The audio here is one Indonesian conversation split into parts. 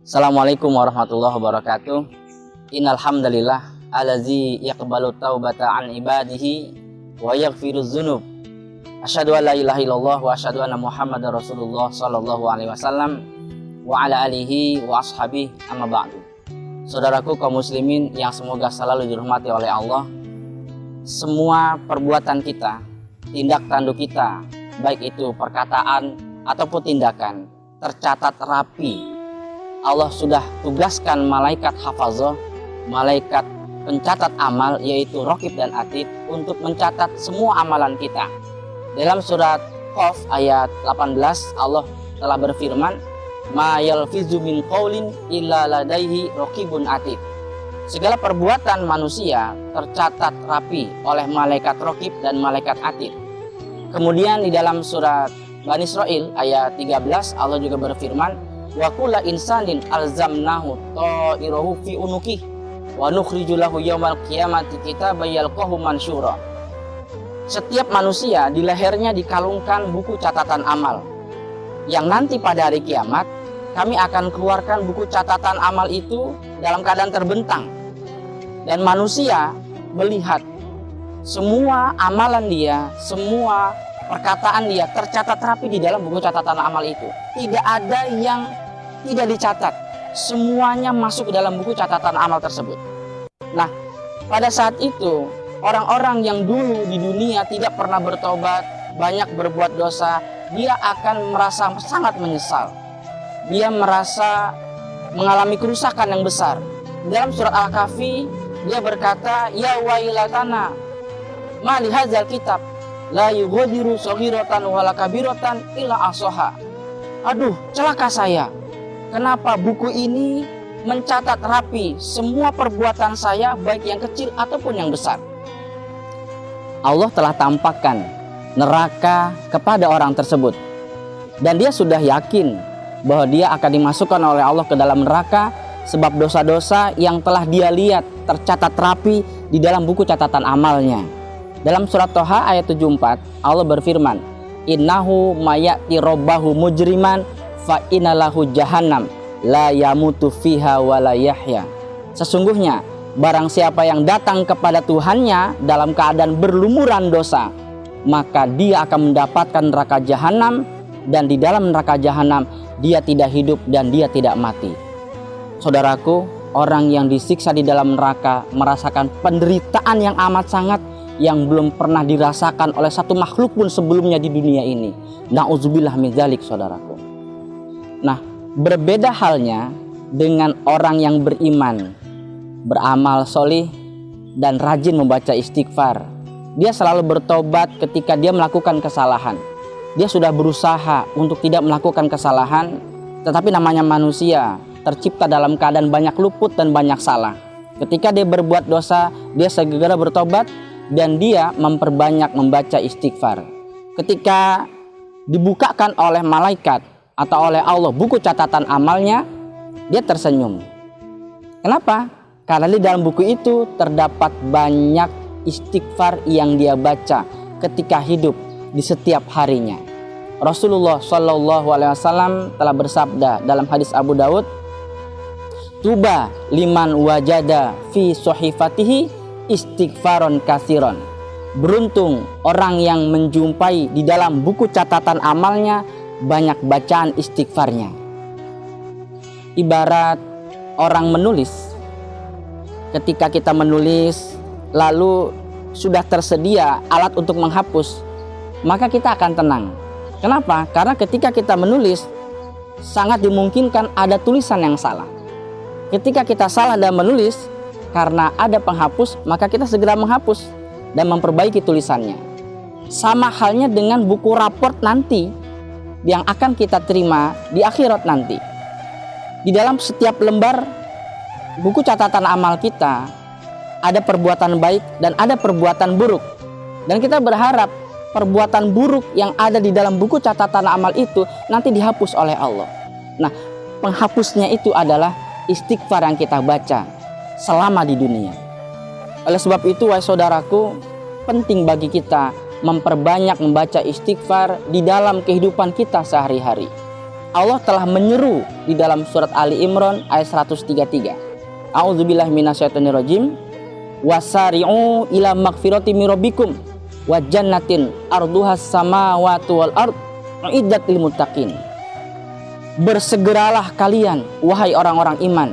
Assalamualaikum warahmatullahi wabarakatuh. Innal hamdalillah allazi yaqbalu taubata an ibadihi wa yaghfiru dzunub. Asyhadu an la ilaha illallah wa asyhadu anna Muhammadar Rasulullah sallallahu alaihi wasallam wa ala alihi wa ashabihi amma ba'du. Saudaraku kaum muslimin yang semoga selalu dirahmati oleh Allah, semua perbuatan kita, tindak tanduk kita, baik itu perkataan ataupun tindakan, tercatat rapi. Allah sudah tugaskan malaikat hafazah, malaikat pencatat amal, yaitu Raqib dan Atid, untuk mencatat semua amalan kita. Dalam surat Qaf ayat 18 Allah telah berfirman, ma yalfizu min qaulin illa ladaihi raqibun atid. Segala perbuatan manusia tercatat rapi oleh malaikat Raqib dan malaikat Atid. Kemudian di dalam surat Bani Israil ayat 13 Allah juga berfirman, wa kulla insanin alzamnahu ta'irahu fi unuqih wa nukhriju lahu yaumal qiyamati kitaban yalqahu mansyura. Setiap manusia di lehernya dikalungkan buku catatan amal, yang nanti pada hari kiamat kami akan keluarkan buku catatan amal itu dalam keadaan terbentang, dan manusia melihat semua amalan dia, semua perkataan dia tercatat rapi di dalam buku catatan amal itu. Tidak ada yang tidak dicatat, semuanya masuk ke dalam buku catatan amal tersebut. Nah, pada saat itu orang-orang yang dulu di dunia tidak pernah bertobat, banyak berbuat dosa, dia akan merasa sangat menyesal. Dia merasa mengalami kerusakan yang besar. Dalam surat Al-Kahfi dia berkata, ya wailatana ma li hadzal kitab la yughadiru shaghiratan wala kabiratan illa ahsaha. Aduh, celaka saya. Kenapa buku ini mencatat rapi semua perbuatan saya, baik yang kecil ataupun yang besar. Allah telah tampakkan neraka kepada orang tersebut, dan dia sudah yakin bahwa dia akan dimasukkan oleh Allah ke dalam neraka sebab dosa-dosa yang telah dia lihat tercatat rapi di dalam buku catatan amalnya. Dalam surat Toha ayat 74 Allah berfirman, innahu mayati robbahu mujriman fa inalahu jahannam la yamutu fiha wa la yahya. Sesungguhnya barang siapa yang datang kepada Tuhannya dalam keadaan berlumuran dosa, maka dia akan mendapatkan neraka jahanam, dan di dalam neraka jahanam dia tidak hidup dan dia tidak mati. Saudaraku, orang yang disiksa di dalam neraka merasakan penderitaan yang amat sangat yang belum pernah dirasakan oleh satu makhluk pun sebelumnya di dunia ini. Na'udzubillah min dzalik, saudaraku. Nah, berbeda halnya dengan orang yang beriman, beramal solih, dan rajin membaca istighfar. Dia selalu bertobat ketika dia melakukan kesalahan. Dia sudah berusaha untuk tidak melakukan kesalahan, tetapi namanya manusia tercipta dalam keadaan banyak luput dan banyak salah. Ketika dia berbuat dosa, dia segera bertobat dan dia memperbanyak membaca istighfar. Ketika dibukakan oleh malaikat atau oleh Allah buku catatan amalnya, dia tersenyum. Kenapa? Karena di dalam buku itu terdapat banyak istighfar yang dia baca ketika hidup di setiap harinya. Rasulullah Shallallahu Alaihi Wasallam telah bersabda dalam hadis Abu Daud, tuba liman wajada fi sohifatihi istighfaron kasiron. Beruntung orang yang menjumpai di dalam buku catatan amalnya banyak bacaan istighfarnya. Ibarat orang menulis. Ketika kita menulis lalu sudah tersedia alat untuk menghapus, maka kita akan tenang. Kenapa? Karena ketika kita menulis sangat dimungkinkan ada tulisan yang salah. Ketika kita salah dalam menulis, karena ada penghapus, maka kita segera menghapus dan memperbaiki tulisannya. Sama halnya dengan buku raport nanti yang akan kita terima di akhirat nanti. Di dalam setiap lembar buku catatan amal kita ada perbuatan baik dan ada perbuatan buruk. Dan kita berharap perbuatan buruk yang ada di dalam buku catatan amal itu nanti dihapus oleh Allah. Nah, penghapusnya itu adalah istighfar yang kita baca selama di dunia. Oleh sebab itu, wahai saudaraku, penting bagi kita memperbanyak membaca istighfar di dalam kehidupan kita sehari-hari. Allah telah menyeru di dalam surat Ali Imran ayat 133. A'udzubillahi minasyaitonirrajim. Wasari'u ila magfirati min rabbikum wa jannatin arduhas samawati wal ard uiddat lil muttaqin. Bersegeralah kalian wahai orang-orang iman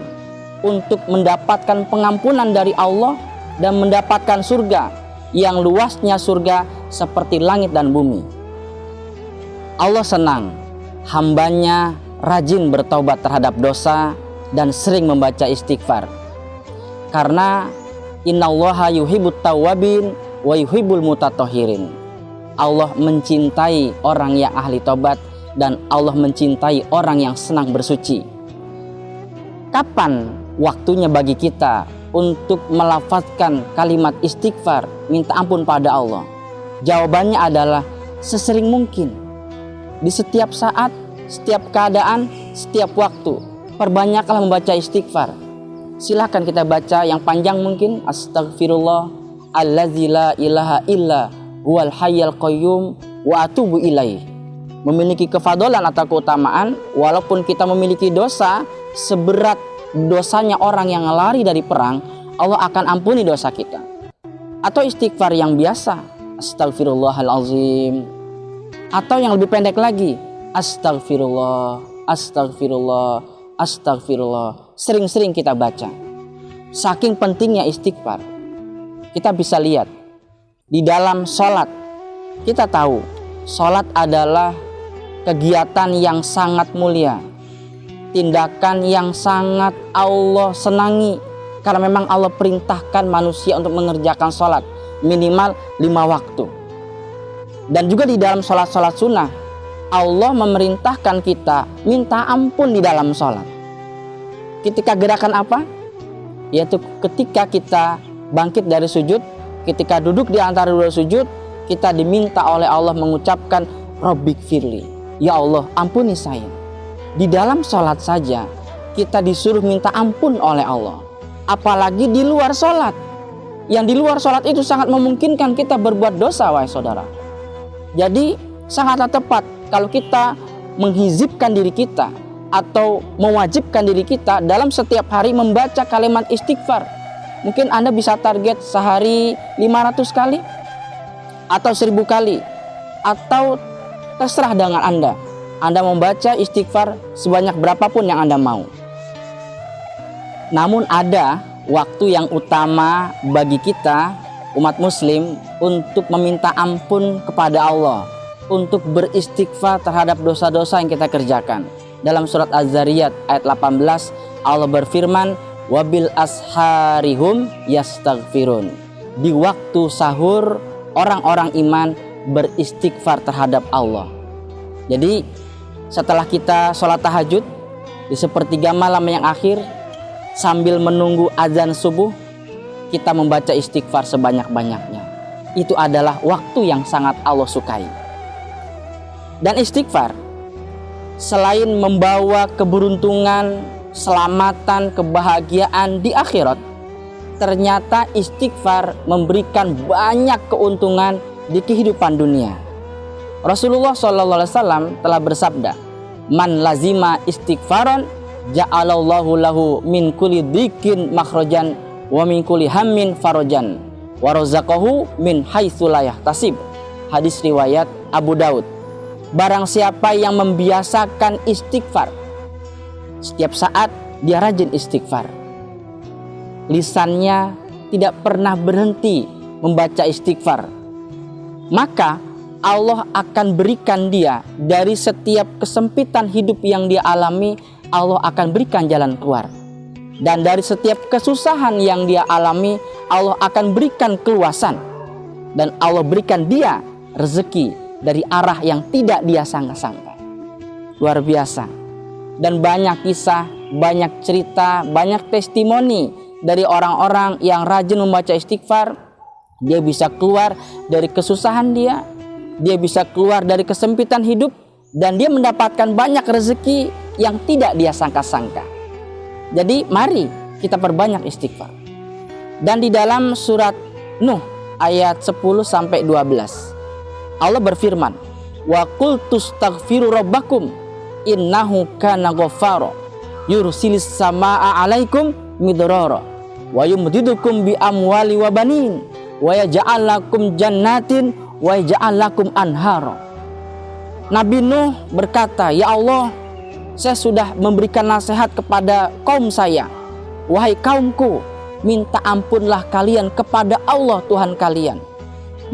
untuk mendapatkan pengampunan dari Allah dan mendapatkan surga yang luasnya surga seperti langit dan bumi. Allah senang hambanya rajin bertaubat terhadap dosa dan sering membaca istighfar. Karena innallaha yuhibbut tawwabin wa yuhibbul mutatahhirin. Allah mencintai orang yang ahli taubat dan Allah mencintai orang yang senang bersuci. Kapan waktunya bagi kita untuk melafazkan kalimat istighfar, minta ampun pada Allah? Jawabannya adalah sesering mungkin. Di setiap saat, setiap keadaan, setiap waktu, perbanyaklah membaca istighfar. Silahkan kita baca yang panjang mungkin. Astaghfirullah allazi la ilaha illa huwal hayyul qayyum wa atubu ilaih. Memiliki kefadolan atau keutamaan, walaupun kita memiliki dosa seberat dosanya orang yang lari dari perang, Allah akan ampuni dosa kita. Atau istighfar yang biasa, astaghfirullahalazim. Atau yang lebih pendek lagi, astagfirullah, astagfirullah, astagfirullah. Sering-sering kita baca. Saking pentingnya istighfar. Kita bisa lihat di dalam sholat. Kita tahu sholat adalah kegiatan yang sangat mulia, tindakan yang sangat Allah senangi, karena memang Allah perintahkan manusia untuk mengerjakan sholat minimal 5 waktu. Dan juga di dalam sholat-sholat sunnah, Allah memerintahkan kita minta ampun di dalam sholat. Ketika gerakan apa? Yaitu ketika kita bangkit dari sujud, ketika duduk di antara dua sujud, kita diminta oleh Allah mengucapkan Rabbighfirli, ya Allah ampuni saya. Di dalam sholat saja kita disuruh minta ampun oleh Allah, apalagi di luar sholat. Yang di luar sholat itu sangat memungkinkan kita berbuat dosa, wahai saudara. Jadi sangatlah tepat kalau kita menghizibkan diri kita atau mewajibkan diri kita dalam setiap hari membaca kalimat istighfar. Mungkin Anda bisa target sehari 500 kali atau 1000 kali, atau terserah dengan Anda. Anda membaca istighfar sebanyak berapapun yang Anda mau. Namun ada waktu yang utama bagi kita umat muslim untuk meminta ampun kepada Allah, untuk beristighfar terhadap dosa-dosa yang kita kerjakan. Dalam surat Az-Zariyat ayat 18 Allah berfirman, wabil asharihum yastaghfirun. Di waktu sahur orang-orang iman beristighfar terhadap Allah. Jadi setelah kita sholat tahajud di sepertiga malam yang akhir, sambil menunggu azan subuh, kita membaca istighfar sebanyak-banyaknya. Itu adalah waktu yang sangat Allah sukai. Dan istighfar selain membawa keberuntungan, keselamatan, kebahagiaan di akhirat, ternyata istighfar memberikan banyak keuntungan di kehidupan dunia. Rasulullah SAW telah bersabda, man lazima istighfaran ja'alallahu lahu min kulli dhikin makhrajan wa min kulli hammin farajan wa razaqahu min haitsu la yahtasib. Hadis riwayat Abu Daud. Barang siapa yang membiasakan istighfar, setiap saat dia rajin istighfar, lisannya tidak pernah berhenti membaca istighfar, maka Allah akan berikan dia dari setiap kesempitan hidup yang dia alami, Allah akan berikan jalan keluar. Dan dari setiap kesusahan yang dia alami, Allah akan berikan keluasan. Dan Allah berikan dia rezeki dari arah yang tidak dia sangka-sangka. Luar biasa. Dan banyak kisah, banyak cerita, banyak testimoni dari orang-orang yang rajin membaca istighfar. Dia bisa keluar dari kesusahan dia bisa keluar dari kesempitan hidup, dan dia mendapatkan banyak rezeki yang tidak dia sangka-sangka. Jadi mari kita perbanyak istighfar. Dan di dalam surat Nuh ayat 10-12 Allah berfirman, wa qul tastaghfiru rabbakum innahu kana ghaffara yursilis samaa 'alaikum midrara wa yumdidukum bi amwali wa banin wa yaj'al lakum jannatin wa yaj'al lakum anhara. Nabi Nuh berkata, "Ya Allah, saya sudah memberikan nasihat kepada kaum saya. Wahai kaumku, minta ampunlah kalian kepada Allah Tuhan kalian.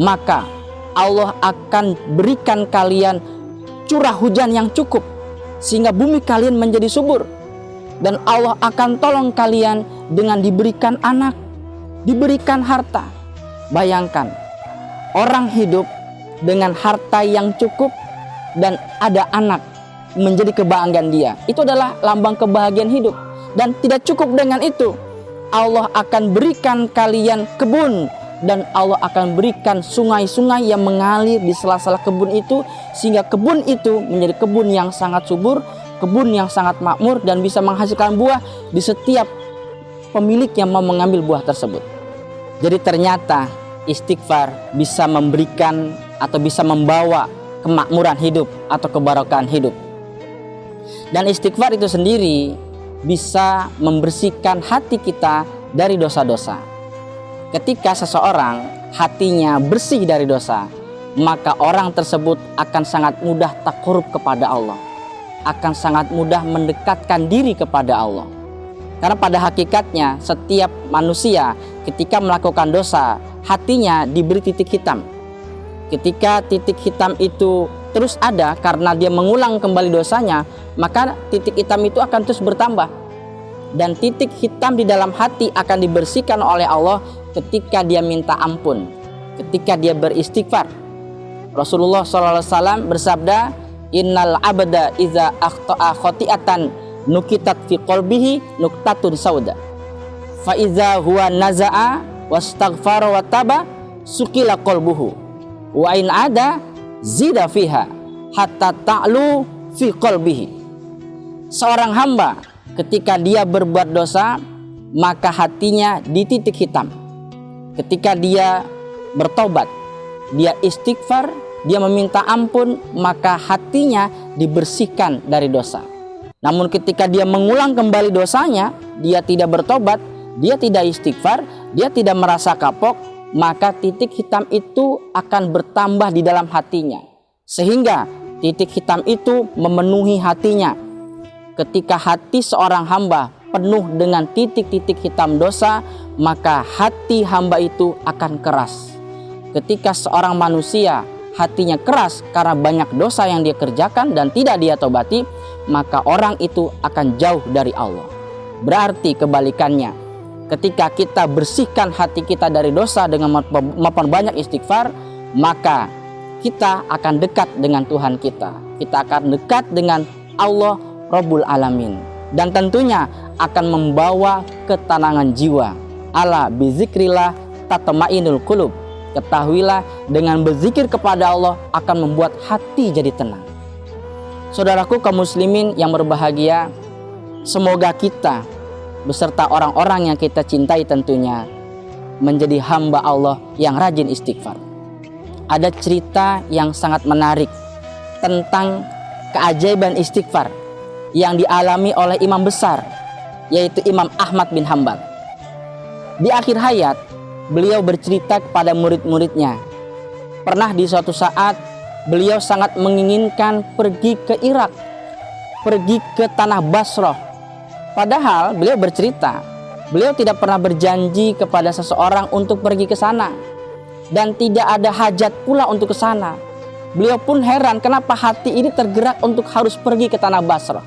Maka Allah akan berikan kalian curah hujan yang cukup sehingga bumi kalian menjadi subur. Dan Allah akan tolong kalian dengan diberikan anak, diberikan harta." Bayangkan, orang hidup dengan harta yang cukup dan ada anak menjadi kebanggaan dia. Itu adalah lambang kebahagiaan hidup. Dan tidak cukup dengan itu, Allah akan berikan kalian kebun, dan Allah akan berikan sungai-sungai yang mengalir di sela-sela kebun itu, sehingga kebun itu menjadi kebun yang sangat subur, kebun yang sangat makmur, dan bisa menghasilkan buah di setiap pemilik yang mau mengambil buah tersebut. Jadi ternyata istighfar bisa memberikan atau bisa membawa kemakmuran hidup atau keberkahan hidup. Dan istighfar itu sendiri bisa membersihkan hati kita dari dosa-dosa. Ketika seseorang hatinya bersih dari dosa, maka orang tersebut akan sangat mudah takarub kepada Allah, akan sangat mudah mendekatkan diri kepada Allah. Karena pada hakikatnya setiap manusia ketika melakukan dosa, hatinya diberi titik hitam. Ketika titik hitam itu terus ada karena dia mengulang kembali dosanya, maka titik hitam itu akan terus bertambah. Dan titik hitam di dalam hati akan dibersihkan oleh Allah ketika dia minta ampun, ketika dia beristighfar. Rasulullah SAW bersabda, "Innal abda iza akhta'a khoti'atan nukitat fi qalbihi nuktatun sauda. Fa iza huwa naza'a wastaghfara wa taba sukila qalbuhu. Wa in ada zida fiha hatta ta'lu fi qalbihi." Seorang hamba ketika dia berbuat dosa, maka hatinya di titik hitam. Ketika dia bertobat, dia istighfar, dia meminta ampun, maka hatinya dibersihkan dari dosa. Namun ketika dia mengulang kembali dosanya, dia tidak bertobat, dia tidak istighfar, dia tidak merasa kapok, maka titik hitam itu akan bertambah di dalam hatinya. Sehingga titik hitam itu memenuhi hatinya. Ketika hati seorang hamba penuh dengan titik-titik hitam dosa, maka hati hamba itu akan keras. Ketika seorang manusia hatinya keras karena banyak dosa yang dia kerjakan dan tidak dia tobati, maka orang itu akan jauh dari Allah. Berarti kebalikannya, ketika kita bersihkan hati kita dari dosa dengan memperbanyak istighfar, maka kita akan dekat dengan Tuhan kita. Kita akan dekat dengan Allah Rabbul Alamin. Dan tentunya akan membawa ketenangan jiwa. Ala bizikrillah tatmainul qulub. Ketahuilah, dengan berzikir kepada Allah akan membuat hati jadi tenang. Saudaraku kaum muslimin yang berbahagia, semoga kita beserta orang-orang yang kita cintai tentunya menjadi hamba Allah yang rajin istighfar. Ada cerita yang sangat menarik tentang keajaiban istighfar yang dialami oleh imam besar, yaitu Imam Ahmad bin Hanbal. Di akhir hayat, beliau bercerita kepada murid-muridnya. Pernah di suatu saat, beliau sangat menginginkan pergi ke Irak, pergi ke tanah Basrah. Padahal beliau bercerita, beliau tidak pernah berjanji kepada seseorang untuk pergi ke sana. Dan tidak ada hajat pula untuk ke sana. Beliau pun heran kenapa hati ini tergerak untuk harus pergi ke tanah Basrah.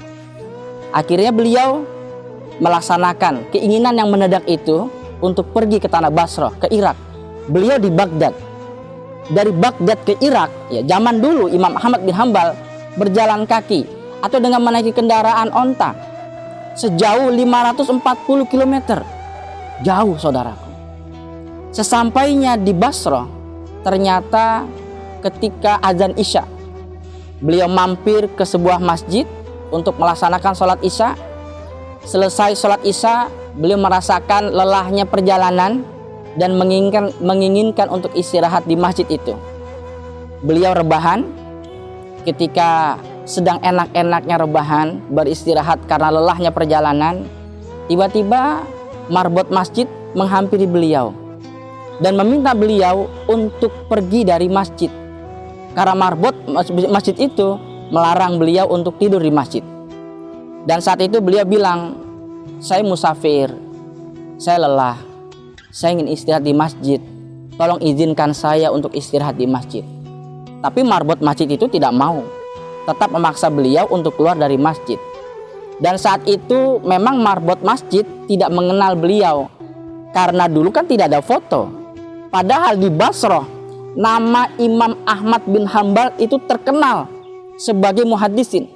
Akhirnya beliau melaksanakan keinginan yang mendadak itu untuk pergi ke tanah Basrah, ke Irak. Beliau di Baghdad. Dari Baghdad ke Irak, ya zaman dulu Imam Ahmad bin Hanbal berjalan kaki atau dengan menaiki kendaraan onta sejauh 540 km. Jauh, saudaraku. Sesampainya di Basrah, ternyata ketika azan Isya, beliau mampir ke sebuah masjid untuk melaksanakan sholat Isya. Selesai sholat Isya, beliau merasakan lelahnya perjalanan dan menginginkan untuk istirahat di masjid itu. Beliau rebahan. Ketika sedang enak-enaknya rebahan, beristirahat karena lelahnya perjalanan, tiba-tiba marbot masjid menghampiri beliau dan meminta beliau untuk pergi dari masjid. Karena marbot masjid itu melarang beliau untuk tidur di masjid. Dan saat itu beliau bilang, saya musafir, saya lelah, saya ingin istirahat di masjid, tolong izinkan saya untuk istirahat di masjid. Tapi marbot masjid itu tidak mau, tetap memaksa beliau untuk keluar dari masjid. Dan saat itu memang marbot masjid tidak mengenal beliau, karena dulu kan tidak ada foto. Padahal di Basrah nama Imam Ahmad bin Hambal itu terkenal sebagai muhaddisin,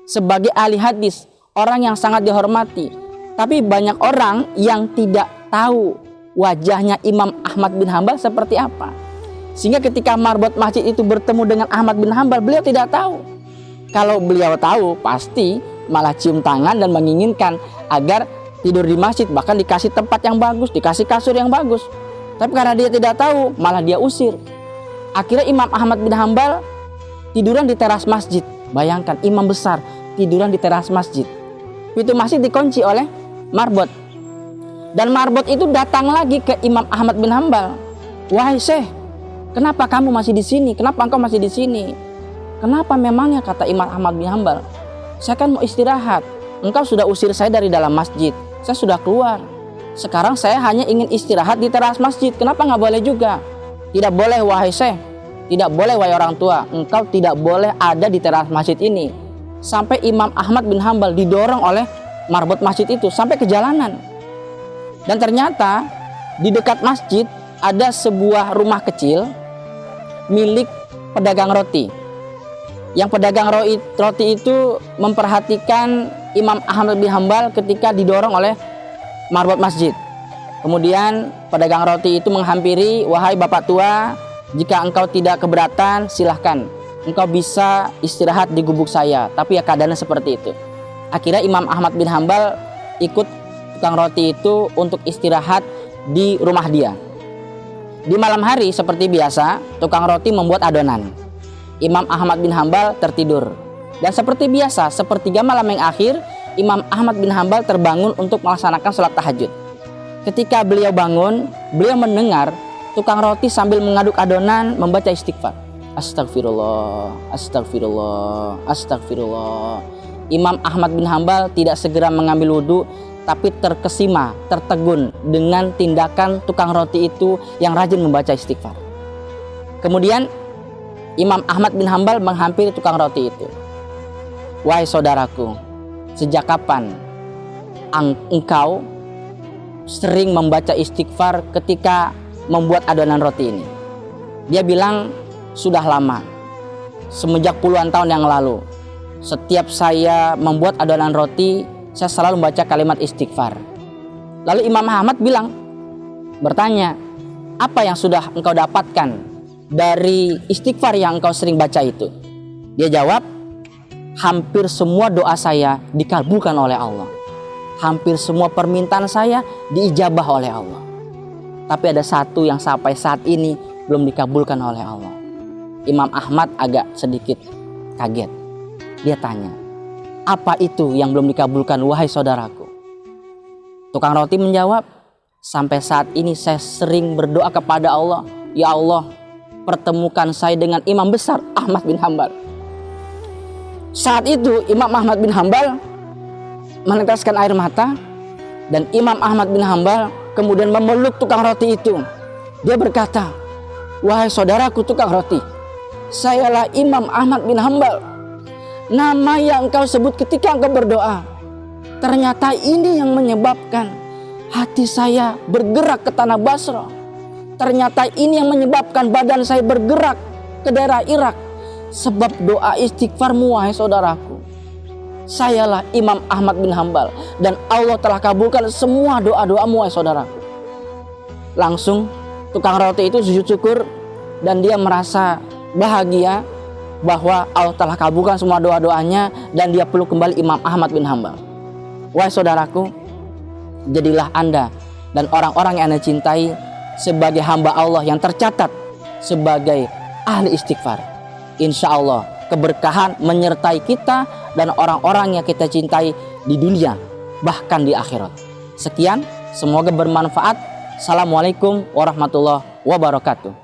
sebagai ahli hadis, orang yang sangat dihormati. Tapi banyak orang yang tidak tahu wajahnya Imam Ahmad bin Hambal seperti apa. Sehingga ketika marbot masjid itu bertemu dengan Ahmad bin Hambal, beliau tidak tahu. Kalau beliau tahu, pasti malah cium tangan dan menginginkan agar tidur di masjid, bahkan dikasih tempat yang bagus, dikasih kasur yang bagus. Tapi karena dia tidak tahu, malah dia usir. Akhirnya Imam Ahmad bin Hambal tiduran di teras masjid. Bayangkan, imam besar tiduran di teras masjid. Pintu masjid dikunci oleh marbot. Dan marbot itu datang lagi ke Imam Ahmad bin Hambal. Wahai Syekh, kenapa kamu masih di sini? Kenapa engkau masih di sini? Kenapa memangnya, kata Imam Ahmad bin Hambal? Saya kan mau istirahat. Engkau sudah usir saya dari dalam masjid. Saya sudah keluar. Sekarang saya hanya ingin istirahat di teras masjid. Kenapa nggak boleh juga? Tidak boleh wahai Syekh. Tidak boleh wahai orang tua. Engkau tidak boleh ada di teras masjid ini. Sampai Imam Ahmad bin Hambal didorong oleh marbot masjid itu sampai ke jalanan. Dan ternyata di dekat masjid ada sebuah rumah kecil milik pedagang roti. Yang pedagang roti itu memperhatikan Imam Ahmad bin Hambal ketika didorong oleh marbot masjid. Kemudian pedagang roti itu menghampiri, wahai bapak tua, jika engkau tidak keberatan, silahkan. Engkau bisa istirahat di gubuk saya. Tapi ya keadaannya seperti itu. Akhirnya Imam Ahmad bin Hambal ikut tukang roti itu untuk istirahat di rumah dia. Di malam hari seperti biasa, tukang roti membuat adonan. Imam Ahmad bin Hambal tertidur. Dan seperti biasa, sepertiga malam yang akhir, Imam Ahmad bin Hambal terbangun untuk melaksanakan sholat tahajud. Ketika beliau bangun, beliau mendengar tukang roti sambil mengaduk adonan membaca istighfar. Astagfirullah, astagfirullah, astagfirullah. Imam Ahmad bin Hambal tidak segera mengambil wudhu, tapi terkesima, tertegun dengan tindakan tukang roti itu yang rajin membaca istighfar. Kemudian Imam Ahmad bin Hambal menghampiri tukang roti itu. Wahai saudaraku, sejak kapan engkau sering membaca istighfar ketika membuat adonan roti ini? Dia bilang, sudah lama, semenjak puluhan tahun yang lalu. Setiap saya membuat adonan roti, saya selalu membaca kalimat istighfar. Lalu Imam Ahmad bertanya, apa yang sudah engkau dapatkan dari istighfar yang engkau sering baca itu? Dia jawab, hampir semua doa saya dikabulkan oleh Allah. Hampir semua permintaan saya diijabah oleh Allah. Tapi ada satu yang sampai saat ini belum dikabulkan oleh Allah. Imam Ahmad agak sedikit kaget. Dia tanya, apa itu yang belum dikabulkan wahai saudaraku? Tukang roti menjawab, sampai saat ini saya sering berdoa kepada Allah, ya Allah, pertemukan saya dengan imam besar Ahmad bin Hambal. Saat itu Imam Ahmad bin Hambal meneteskan air mata, dan Imam Ahmad bin Hambal kemudian memeluk tukang roti itu. Dia berkata, wahai saudaraku tukang roti, sayalah Imam Ahmad bin Hambal, nama yang engkau sebut ketika engkau berdoa. Ternyata ini yang menyebabkan hati saya bergerak ke tanah Basrah. Ternyata ini yang menyebabkan badan saya bergerak ke daerah Irak. Sebab doa istighfarmu wahai saudaraku. Sayalah Imam Ahmad bin Hambal, dan Allah telah kabulkan semua doa-doamu wahai saudaraku. Langsung tukang roti itu sujud syukur, dan dia merasa bahagia bahwa Allah telah kabulkan semua doa-doanya, dan dia peluk kembali Imam Ahmad bin Hambal. Wahai saudaraku, jadilah Anda dan orang-orang yang Anda cintai sebagai hamba Allah yang tercatat sebagai ahli istighfar. Insya Allah keberkahan menyertai kita dan orang-orang yang kita cintai di dunia, bahkan di akhirat. Sekian, semoga bermanfaat. Assalamualaikum warahmatullahi wabarakatuh.